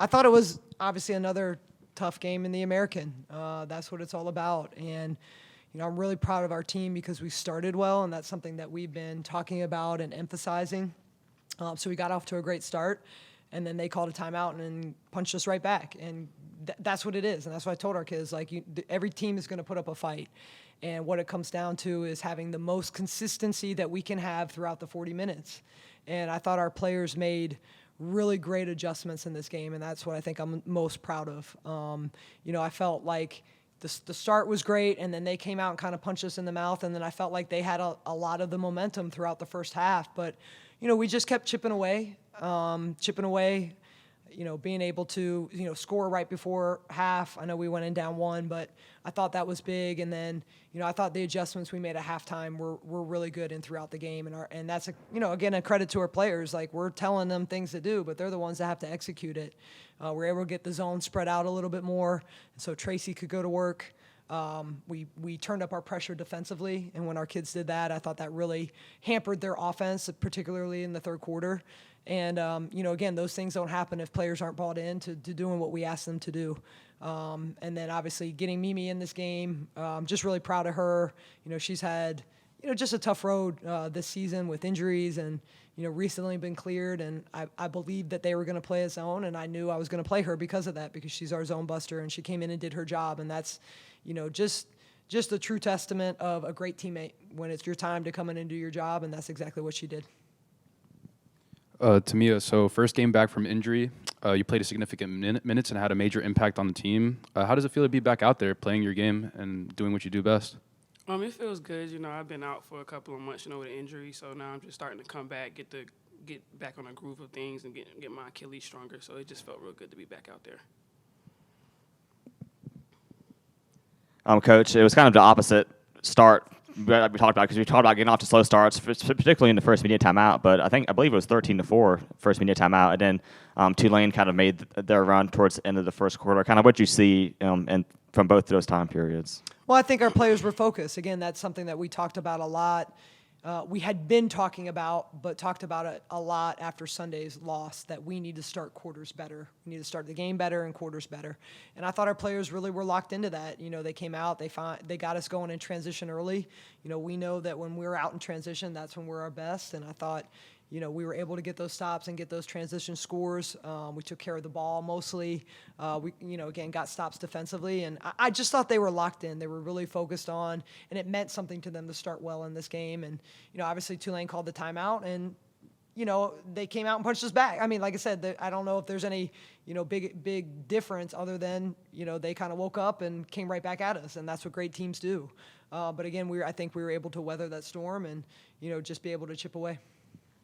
I thought it was obviously another tough game in the American. That's what it's all about. And, I'm really proud of our team because we started well, and that's something that we've been talking about and emphasizing. So we got off to a great start, and then they called a timeout and then punched us right back. And that's what it is. And that's what I told our kids. Every team is going to put up a fight. And what it comes down to is having the most consistency that we can have throughout the 40 minutes. And I thought our players made really great adjustments in this game, and that's what I think I'm most proud of. I felt like the start was great, and then they came out and kind of punched us in the mouth, and then I felt like they had a lot of the momentum throughout the first half. But, we just kept chipping away, being able to, score right before half. I know we went in down 1, but I thought that was big. And then, I thought the adjustments we made at halftime were really good and throughout the game. And that's, again, a credit to our players. Like, we're telling them things to do, but they're the ones that have to execute it. We're able to get the zone spread out a little bit more, so Tracy could go to work. We turned up our pressure defensively, and when our kids did that, I thought that really hampered their offense, particularly in the third quarter. And, again, those things don't happen if players aren't bought in to doing what we ask them to do. And then, obviously, getting Mimi in this game, just really proud of her. She's had, just a tough road this season with injuries and, recently been cleared. And I believed that they were going to play a zone, and I knew I was going to play her because of that, because she's our zone buster, and she came in and did her job. And that's, just a true testament of a great teammate when it's your time to come in and do your job, and that's exactly what she did. Tamia, so first game back from injury, you played a significant minutes and had a major impact on the team. How does it feel to be back out there playing your game and doing what you do best? It feels good. I've been out for a couple of months, with an injury, so now I'm just starting to come back, get back on the groove of things and get my Achilles stronger. So it just felt real good to be back out there. Coach, it was kind of the opposite start that we talked about, because we talked about getting off to slow starts, particularly in the first media timeout. But I believe it was 13-4 first media timeout, and then Tulane kind of made their run towards the end of the first quarter. Kind of what you see and from both of those time periods. Well, I think our players were focused. Again, that's something that we talked about a lot. We had been talking about, but talked about it a lot after Sunday's loss, that we need to start quarters better. We need to start the game better and quarters better. And I thought our players really were locked into that. They came out, they got us going in transition early. We know that when we're out in transition, that's when we're our best. And I thought, we were able to get those stops and get those transition scores. We took care of the ball mostly. Again, got stops defensively. And I just thought they were locked in. They were really focused on, and it meant something to them to start well in this game. And, obviously Tulane called the timeout, and, they came out and punched us back. I mean, like I said, I don't know if there's any, big difference other than, they kind of woke up and came right back at us. And that's what great teams do. But again, I think we were able to weather that storm and, just be able to chip away.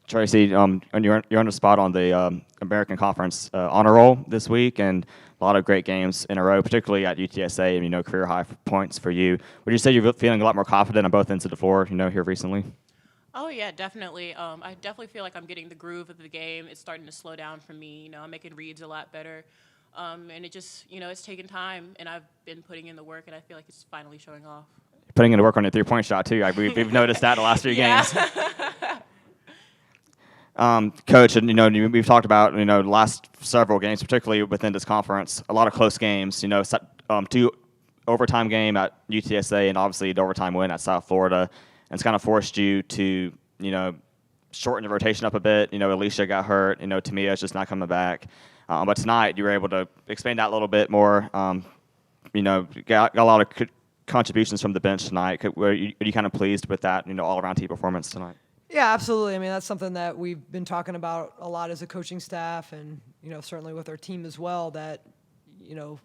Tracy, and you're on the spot on the American Conference honor roll this week, and a lot of great games in a row, particularly at UTSA, and career high points for you. Would you say you're feeling a lot more confident on both ends of the floor, here recently? Oh yeah, definitely. I definitely feel like I'm getting the groove of the game. It's starting to slow down for me. I'm making reads a lot better, and it just it's taking time, and I've been putting in the work, and I feel like it's finally showing off. Putting in the work on your 3-point shot too. We've noticed that the last few games. Coach, and we've talked about the last several games, particularly within this conference, a lot of close games. 2 overtime game at UTSA, and obviously an overtime win at South Florida, and it's kind of forced you to shorten the rotation up a bit. Alicia got hurt. Tamia's just not coming back. But tonight you were able to expand that a little bit more. Got a lot of contributions from the bench tonight. Are you kind of pleased with that all around team performance tonight? Yeah, absolutely. I mean, that's something that we've been talking about a lot as a coaching staff, and certainly with our team as well, that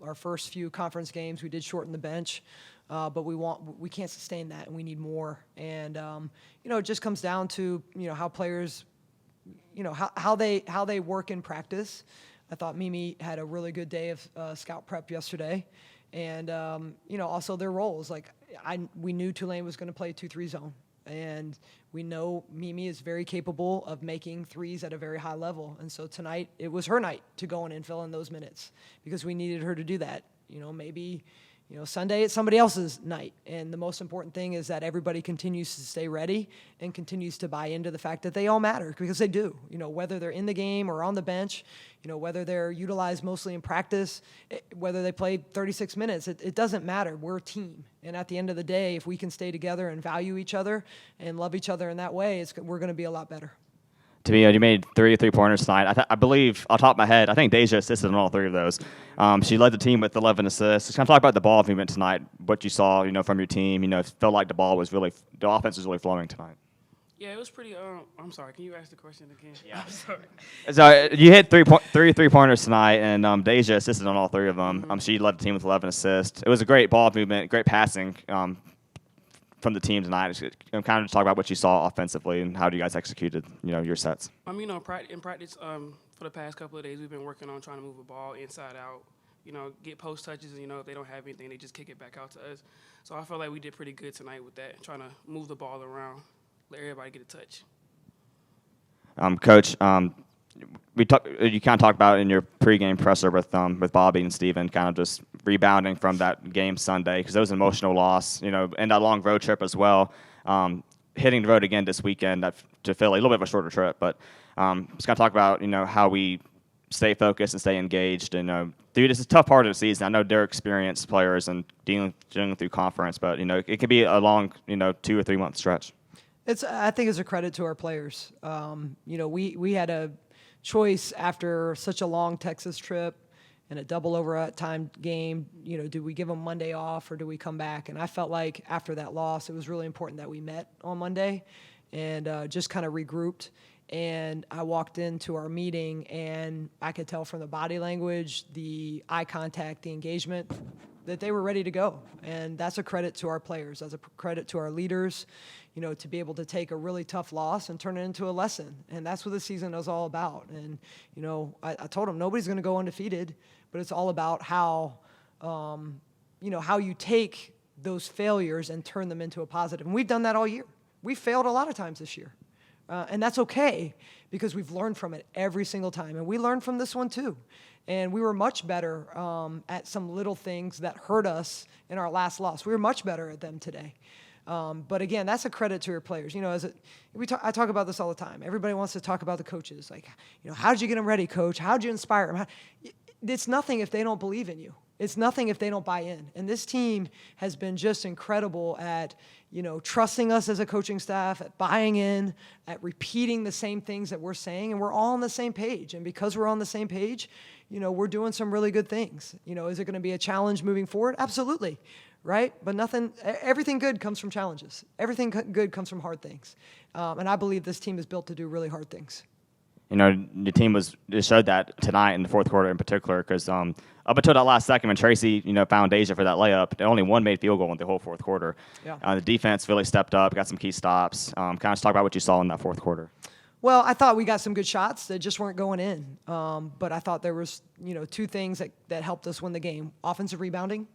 our first few conference games we did shorten the bench, but we can't sustain that, and we need more. And it just comes down to how players how they work in practice. I thought Mimi had a really good day of scout prep yesterday, and also their roles. We knew Tulane was going to play 2-3 zone. And we know Mimi is very capable of making threes at a very high level. And so tonight, it was her night to go in and fill in those minutes because we needed her to do that. Maybe, Sunday it's somebody else's night. And the most important thing is that everybody continues to stay ready and continues to buy into the fact that they all matter, because they do. Whether they're in the game or on the bench, whether they're utilized mostly in practice, whether they play 36 minutes, it doesn't matter. We're a team. And at the end of the day, if we can stay together and value each other and love each other in that way, we're going to be a lot better. To me, you made 3 3-pointers tonight. I believe, off the top of my head, I think Deja assisted on all 3 of those. She led the team with 11 assists. Just kind of talk about the ball movement tonight, what you saw, from your team. It felt like the offense was really flowing tonight. Yeah, it was pretty. I'm sorry. Can you ask the question again? Yeah. I'm sorry. So you hit 3 3-pointers tonight, and Deja assisted on all 3 of them. She led the team with 11 assists. It was a great ball movement, great passing from the team tonight. Kind of just talk about what you saw offensively and how you guys executed, your sets. In practice, for the past couple of days, we've been working on trying to move the ball inside out. Get post touches, and if they don't have anything, they just kick it back out to us. So I felt like we did pretty good tonight with that, trying to move the ball around, let everybody get a touch. Coach, you kind of talked about in your pregame presser with Bobby and Steven, kind of just rebounding from that game Sunday, because it was an emotional loss, and that long road trip as well. Hitting the road again this weekend to Philly, a little bit of a shorter trip, but just kind of talk about how we stay focused and stay engaged. And dude, it's a tough part of the season. I know they're experienced players and dealing through conference, but it can be a long 2 or 3 month stretch. I think it's a credit to our players. We had a choice after such a long Texas trip and a double overtime game. Do we give them Monday off or do we come back? And I felt like after that loss, it was really important that we met on Monday and just kind of regrouped. And I walked into our meeting, and I could tell from the body language, the eye contact, the engagement, that they were ready to go. And that's a credit to our players. That's a credit to our leaders, to be able to take a really tough loss and turn it into a lesson. And that's what the season is all about. And, I told them nobody's going to go undefeated, but it's all about how you take those failures and turn them into a positive. And we've done that all year. We failed a lot of times this year. And that's okay, because we've learned from it every single time. And we learned from this one too. And we were much better at some little things that hurt us in our last loss. We were much better at them today. But again, that's a credit to your players. I talk about this all the time. Everybody wants to talk about the coaches. Like, how did you get them ready, coach? How did you inspire them? It's nothing if they don't believe in you. It's nothing if they don't buy in. And this team has been just incredible at, trusting us as a coaching staff, at buying in, at repeating the same things that we're saying, and we're all on the same page. And because we're on the same page, we're doing some really good things. Is it going to be a challenge moving forward? Absolutely, right? But everything good comes from challenges. Everything good comes from hard things. And I believe this team is built to do really hard things. The team showed that tonight in the fourth quarter in particular, because up until that last second when Tracy, found Deja for that layup, only one made field goal in the whole fourth quarter. Yeah. The defense really stepped up, got some key stops. Kind of talk about what you saw in that fourth quarter. Well, I thought we got some good shots that just weren't going in. But I thought there was, 2 things that helped us win the game. Offensive rebounding.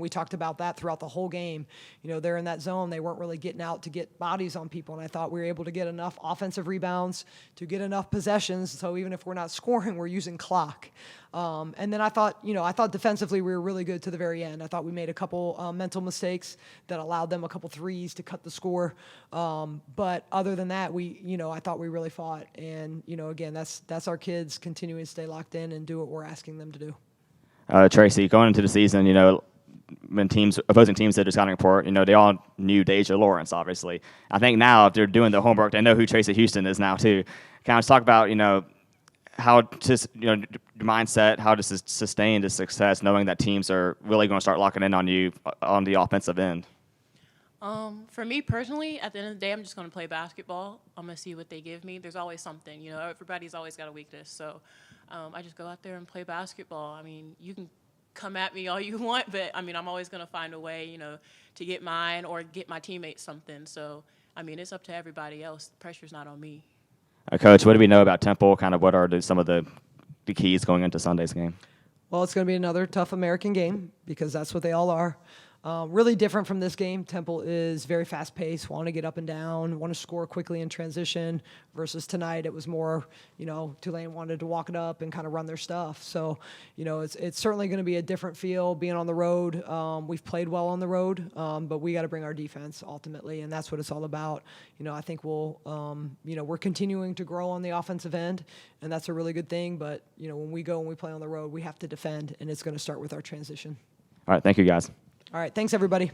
We talked about that throughout the whole game. They're in that zone. They weren't really getting out to get bodies on people, and I thought we were able to get enough offensive rebounds to get enough possessions, so even if we're not scoring, we're using clock. And then I thought defensively we were really good to the very end. I thought we made a couple mental mistakes that allowed them a couple threes to cut the score. But other than that, I thought we really fought. And, again, that's our kids continuing to stay locked in and do what we're asking them to do. Tracy, going into the season, when opposing teams did their scouting report, they all knew Deja Lawrence, obviously. I think now, if they're doing the homework, they know who Tracy Houston is now too. Can I just talk about, how to, your mindset, how to sustain the success, knowing that teams are really going to start locking in on you on the offensive end? For me personally, at the end of the day, I'm just going to play basketball. I'm going to see what they give me. There's always something, everybody's always got a weakness. So I just go out there and play basketball. I mean, you can come at me all you want, but I'm always going to find a way, to get mine or get my teammates something. So, it's up to everybody else. The pressure's not on me. Coach, what do we know about Temple? Kind of what are some of the keys going into Sunday's game? Well, it's going to be another tough American game because that's what they all are. Really different from this game. Temple is very fast-paced, want to get up and down, want to score quickly in transition, versus tonight it was more, Tulane wanted to walk it up and kind of run their stuff. So, it's certainly going to be a different feel being on the road. We've played well on the road, but we got to bring our defense ultimately, and that's what it's all about. I think we're continuing to grow on the offensive end, and that's a really good thing. But, when we go and we play on the road, we have to defend, and it's going to start with our transition. All right, thank you, guys. All right, thanks, everybody.